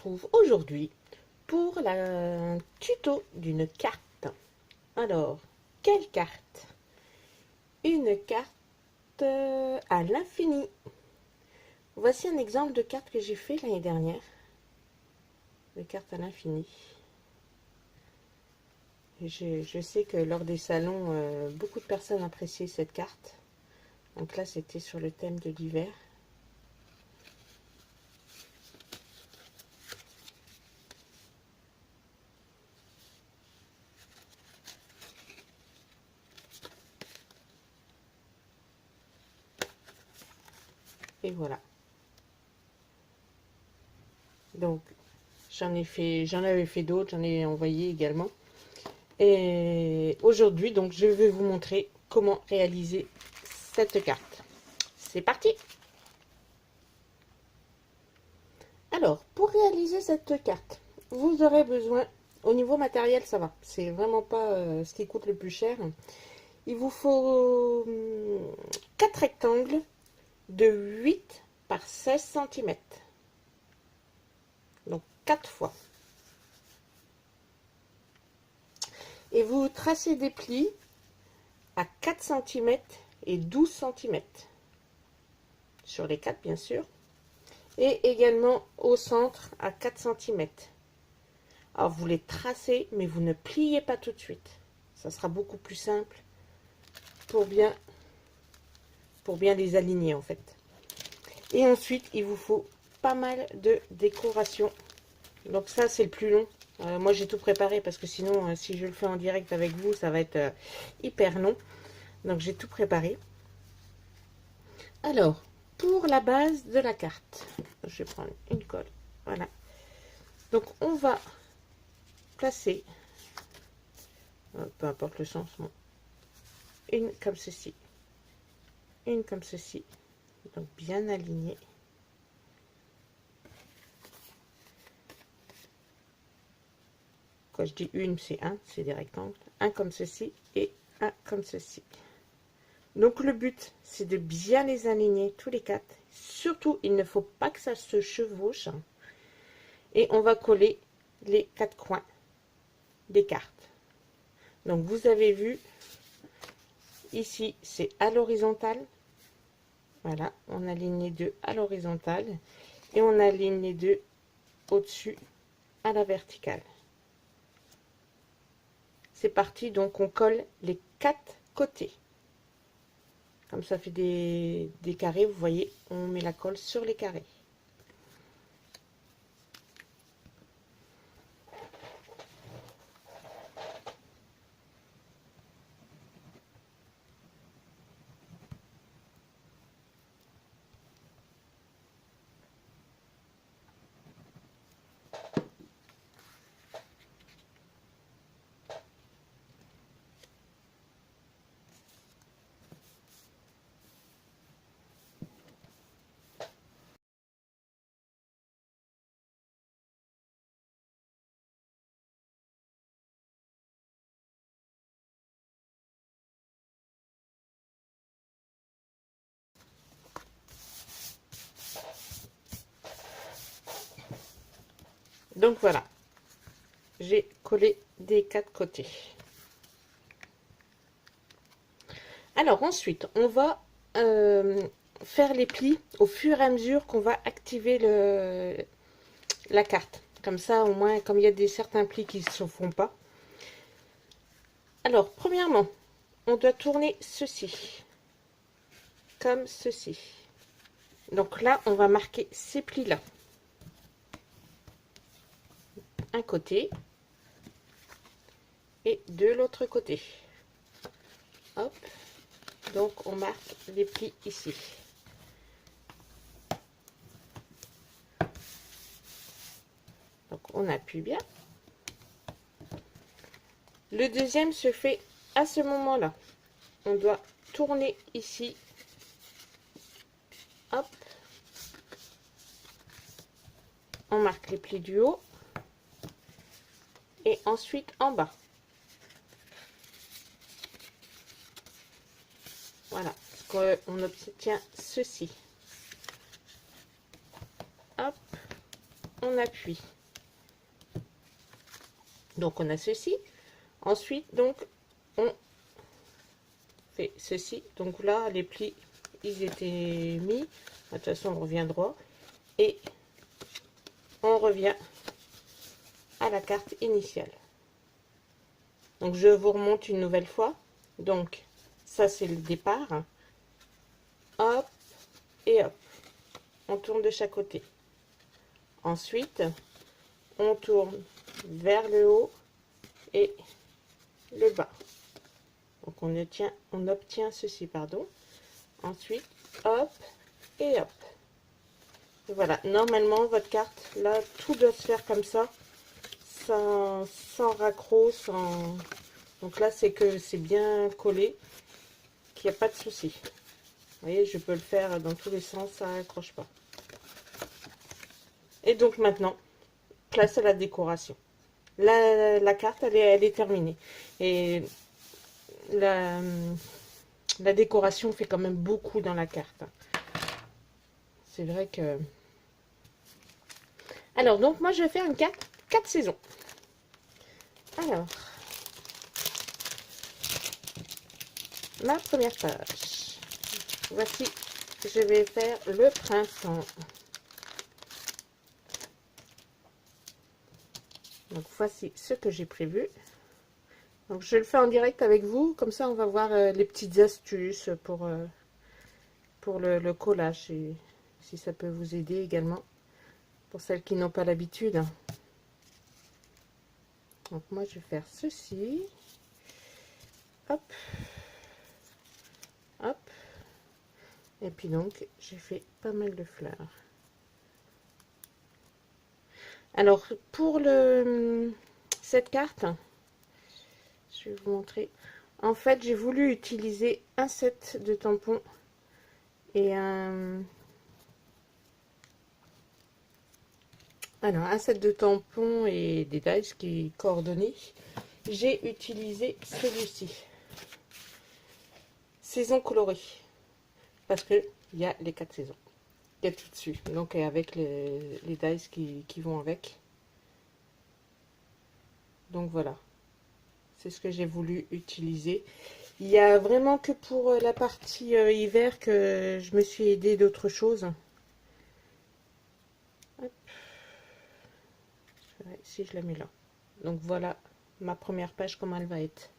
retrouve aujourd'hui pour un tuto d'une carte. Alors, quelle carte? Une carte à l'infini. Voici un exemple de carte que j'ai fait l'année dernière. De carte à l'infini. Je sais que lors des salons, beaucoup de personnes appréciaient cette carte. Donc là, c'était sur le thème de l'hiver. Et voilà. Donc, j'en avais fait d'autres, j'en ai envoyé également. Et aujourd'hui, donc, je vais vous montrer comment réaliser cette carte. C'est parti! Alors, pour réaliser cette carte, vous aurez besoin, au niveau matériel, ça va. C'est vraiment pas ce qui coûte le plus cher. Il vous faut 4 rectangles de 8 par 16 cm. Donc, 4 fois. Et vous tracez des plis à 4 cm et 12 cm. Sur les 4, bien sûr. Et également au centre à 4 cm. Alors, vous les tracez, mais vous ne pliez pas tout de suite. Ça sera beaucoup plus simple pour bien les aligner, en fait. Et ensuite, il vous faut pas mal de décoration. Donc ça, c'est le plus long. Moi, j'ai tout préparé parce que sinon, si je le fais en direct avec vous, ça va être hyper long. Donc, j'ai tout préparé. Alors, pour la base de la carte, je vais prendre une colle. Voilà. Donc, on va placer, peu importe le sens, bon, une comme ceci, une comme ceci. Donc, bien aligné. Quand je dis une, c'est un, c'est des rectangles. Un comme ceci et un comme ceci. Donc le but, c'est de bien les aligner tous les 4. Surtout, il ne faut pas que ça se chevauche. Et on va coller les 4 coins des cartes. Donc vous avez vu, ici, c'est à l'horizontale. Voilà, on aligne les deux à l'horizontale. Et on aligne les deux au-dessus à la verticale. C'est parti, donc on colle les 4 côtés. Comme ça fait des carrés, vous voyez, on met la colle sur les carrés. Donc voilà, j'ai collé des 4 côtés. Alors ensuite, on va faire les plis au fur et à mesure qu'on va activer la carte. Comme ça, au moins, comme il y a certains plis qui ne se font pas. Alors, premièrement, on doit tourner ceci. Comme ceci. Donc là, on va marquer ces plis-là. Un côté. Et de l'autre côté. Hop. Donc, on marque les plis ici. Donc, on appuie bien. Le deuxième se fait à ce moment-là. On doit tourner ici. Hop. On marque les plis du haut. Et ensuite en bas. Voilà. On obtient ceci. Hop. On appuie. Donc on a ceci. Ensuite, donc, on fait ceci. Donc là, les plis, ils étaient mis. De toute façon, on revient droit. Et on revient à la carte initiale. Donc je vous remonte une nouvelle fois. Donc ça c'est le départ. Hop et hop. On tourne de chaque côté. Ensuite, on tourne vers le haut et le bas. Donc on obtient ceci, pardon. Ensuite, hop et hop. Et voilà, normalement votre carte, là, tout doit se faire comme ça, sans raccro, sans... Donc là, c'est que c'est bien collé, qu'il n'y a pas de souci. Vous voyez, je peux le faire dans tous les sens, ça n'accroche pas. Et donc maintenant, place à la décoration. La carte, elle est terminée. Et la décoration fait quand même beaucoup dans la carte. C'est vrai que... Alors, donc moi, je vais faire une carte 4 saisons. Alors, ma première page. Voici, je vais faire le printemps. Donc, voici ce que j'ai prévu. Donc, je le fais en direct avec vous. Comme ça, on va voir les petites astuces pour le collage. Et si ça peut vous aider également. Pour celles qui n'ont pas l'habitude. Donc, moi, je vais faire ceci. Hop. Hop. Et puis donc, j'ai fait pas mal de fleurs. Alors, pour cette carte, je vais vous montrer. En fait, j'ai voulu utiliser un set de tampons et un set de tampons et des dies qui est coordonné. J'ai utilisé celui-ci, saison colorée, parce que il y a les 4 saisons. Il y a tout dessus. Donc avec les dies qui vont avec. Donc voilà. C'est ce que j'ai voulu utiliser. Il y a vraiment que pour la partie hiver que je me suis aidée d'autres choses. Hop. Si je la mets là. Donc voilà ma première page, comment elle va être.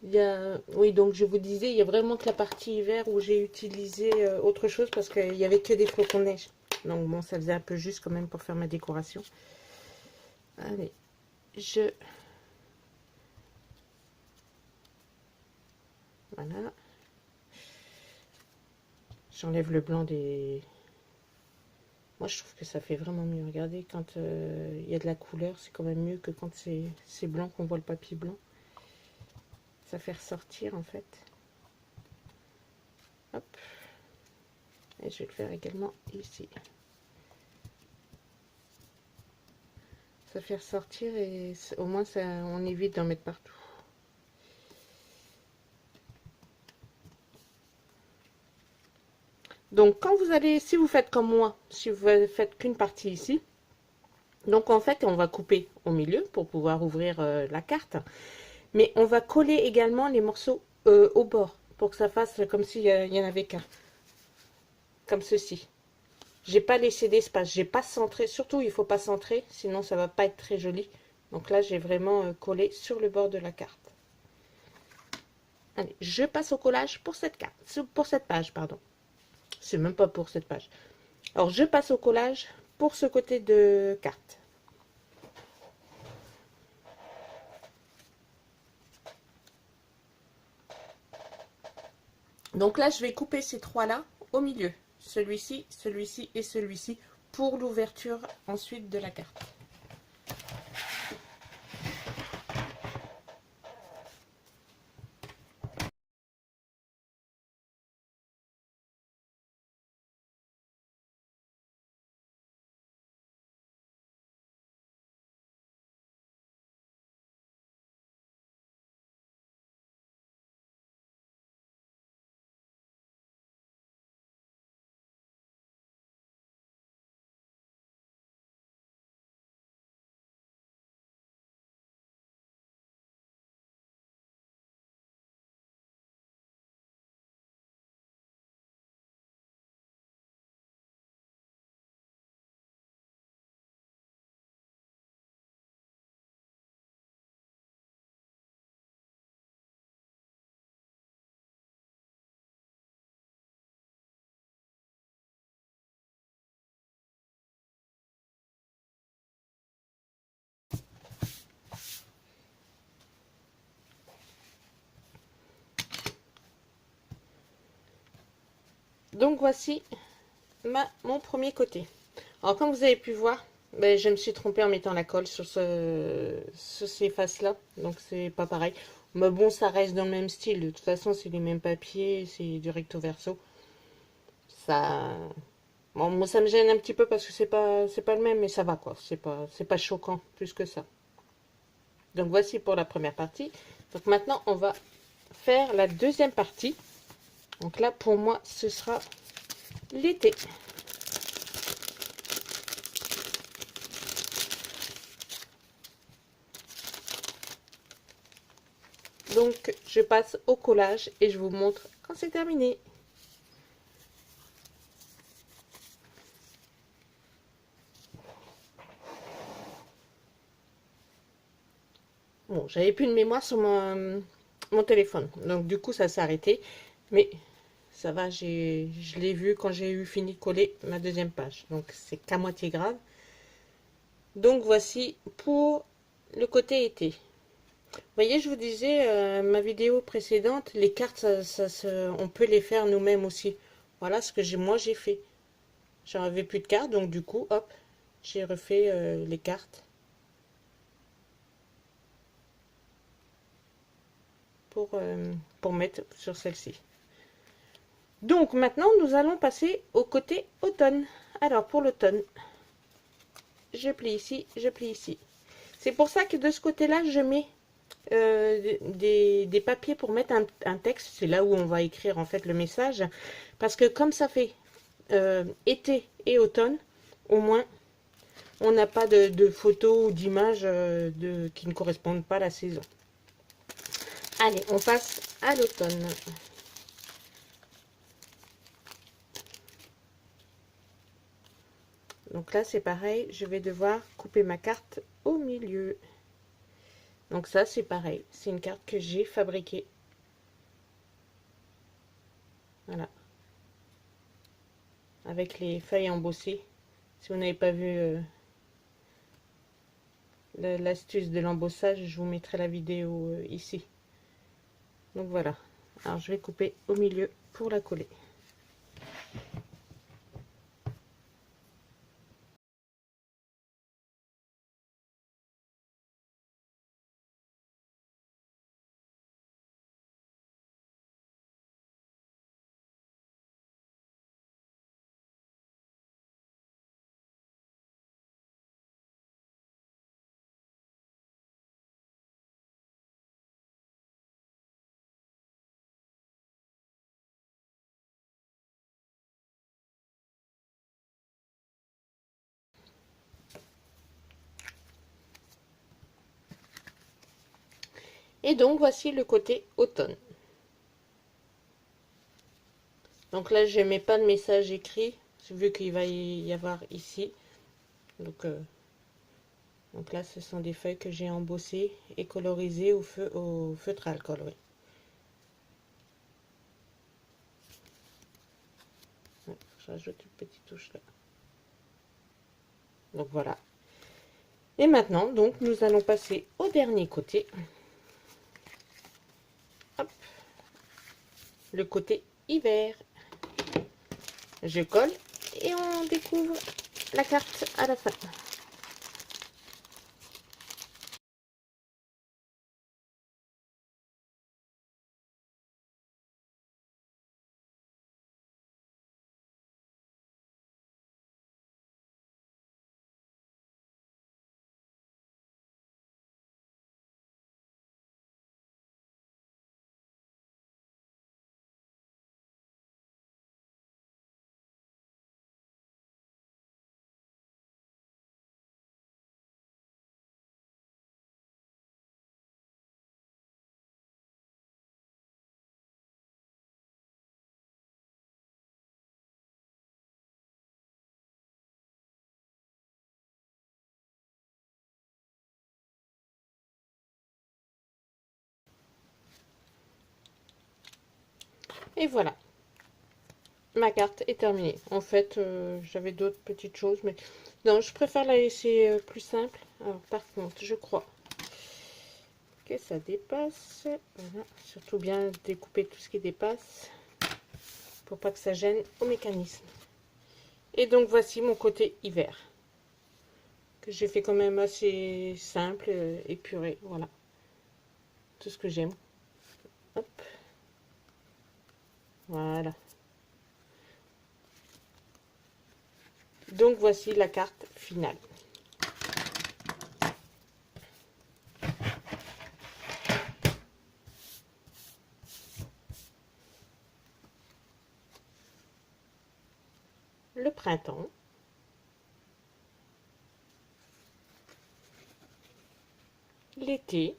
Oui, donc je vous disais, il y a vraiment que la partie hiver où j'ai utilisé autre chose parce qu'il n'y avait que des flocons de neige. Donc bon, ça faisait un peu juste quand même pour faire ma décoration. Allez, voilà. J'enlève le blanc des... Moi, je trouve que ça fait vraiment mieux. Regardez, quand il y a de la couleur, c'est quand même mieux que quand c'est blanc, qu'on voit le papier blanc. Ça fait ressortir, en fait. Hop. Et je vais le faire également ici. Ça fait ressortir et au moins, ça, on évite d'en mettre partout. Donc, quand vous allez, si vous faites comme moi, si vous faites qu'une partie ici, donc en fait, on va couper au milieu pour pouvoir ouvrir la carte. Mais on va coller également les morceaux au bord pour que ça fasse comme s'il y en avait qu'un. Comme ceci. J'ai pas laissé d'espace, j'ai pas centré. Surtout, il faut pas centrer, sinon ça va pas être très joli. Donc là, j'ai vraiment collé sur le bord de la carte. Allez, je passe au collage pour cette carte, pour cette page, pardon. C'est même pas pour cette page. Alors, je passe au collage pour ce côté de carte. Donc là, je vais couper ces trois-là au milieu. Celui-ci, celui-ci et celui-ci pour l'ouverture ensuite de la carte. Donc voici mon premier côté. Alors comme vous avez pu voir, ben, je me suis trompée en mettant la colle sur ces faces là, donc c'est pas pareil. Mais bon, ça reste dans le même style, de toute façon c'est les mêmes papiers, c'est du recto verso. Ça, bon, moi ça me gêne un petit peu parce que c'est pas le même, mais ça va quoi, c'est pas choquant plus que ça. Donc voici pour la première partie. Donc maintenant on va faire la deuxième partie. Donc là pour moi ce sera l'été. Donc je passe au collage et je vous montre quand c'est terminé. Bon, j'avais plus de mémoire sur mon téléphone, donc du coup ça s'est arrêté, mais ça va, je l'ai vu quand j'ai eu fini de coller ma deuxième page, donc c'est qu'à moitié grave. Donc voici pour le côté été. Vous voyez, je vous disais, ma vidéo précédente, les cartes, on peut les faire nous-mêmes aussi. Voilà ce que moi j'ai fait. J'en avais plus de cartes, donc du coup, hop, j'ai refait les cartes pour mettre sur celle-ci. Donc maintenant, nous allons passer au côté automne. Alors pour l'automne, je plie ici, je plie ici. C'est pour ça que de ce côté-là, je mets des papiers pour mettre un texte. C'est là où on va écrire en fait le message. Parce que comme ça fait été et automne, au moins, on n'a pas de photos ou d'images qui ne correspondent pas à la saison. Allez, on passe à l'automne. Donc là, c'est pareil, je vais devoir couper ma carte au milieu. Donc ça, c'est pareil, c'est une carte que j'ai fabriquée. Voilà. Avec les feuilles embossées. Si vous n'avez pas vu l'astuce de l'embossage, je vous mettrai la vidéo ici. Donc voilà. Alors je vais couper au milieu pour la coller. Et donc voici le côté automne. Donc là, je ne mets pas de message écrit, vu qu'il va y avoir ici. Donc là, ce sont des feuilles que j'ai embossées et colorisées au feutre à alcool. Oui. Ouais, je rajoute une petite touche là. Donc voilà. Et maintenant, donc, nous allons passer au dernier côté. Hop. Le côté hiver. Je colle et on découvre la carte à la fin. Et voilà. Ma carte est terminée. En fait, j'avais d'autres petites choses, mais non, je préfère la laisser plus simple. Alors, par contre, je crois que ça dépasse. Voilà. Surtout bien découper tout ce qui dépasse. pour pas que ça gêne au mécanisme. Et donc voici mon côté hiver, que j'ai fait quand même assez simple, épuré, voilà. Tout ce que j'aime. Hop. Voilà. Donc voici la carte finale. Le printemps. L'été.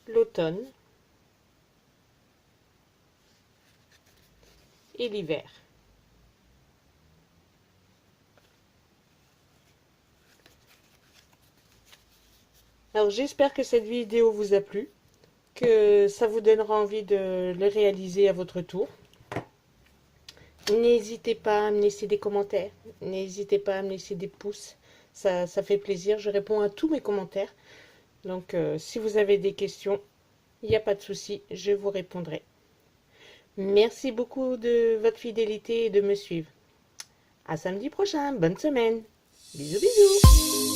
L'automne. Et l'hiver. Alors j'espère que cette vidéo vous a plu, que ça vous donnera envie de le réaliser à votre tour. N'hésitez pas à me laisser des commentaires, n'hésitez pas à me laisser des pouces, ça fait plaisir, je réponds à tous mes commentaires. Donc si vous avez des questions, il n'y a pas de souci, je vous répondrai. Merci beaucoup de votre fidélité et de me suivre. À samedi prochain, bonne semaine. Bisous bisous.